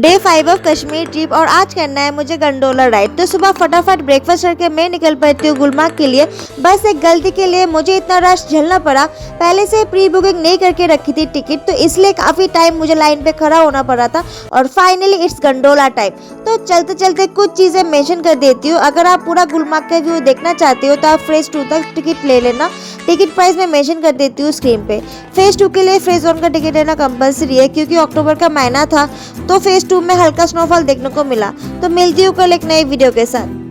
Day 5 of Kashmir trip और आज करना है मुझे गंडोला राइड। तो सुबह फटाफट ब्रेकफास्ट करके मैं निकल पड़ती हूँ गुलमर्ग के लिए। बस एक गलती के लिए मुझे इतना रश झेलना पड़ा। पहले से प्री बुकिंग नहीं करके रखी थी टिकट, तो इसलिए काफ़ी टाइम मुझे लाइन पे खड़ा होना पड़ा था और फाइनली इट्स गंडोला टाइम। तो चलते चलते कुछ चीज़ें मेंशन कर देती हूँ। अगर आप पूरा गुलमर्ग का व्यू देखना चाहते हो तो आप फेज 2 तक टिकट ले लेना। टिकट प्राइस मैं मेंशन कर देती हूँ स्क्रीन पे। फेज 2 के लिए फेज 1 का टिकट लेना कंपलसरी है क्योंकि अक्टूबर का महीना था, तो फेज 2 में हल्का स्नोफॉल देखने को मिला। तो मिलती हूँ कल एक नई वीडियो के साथ।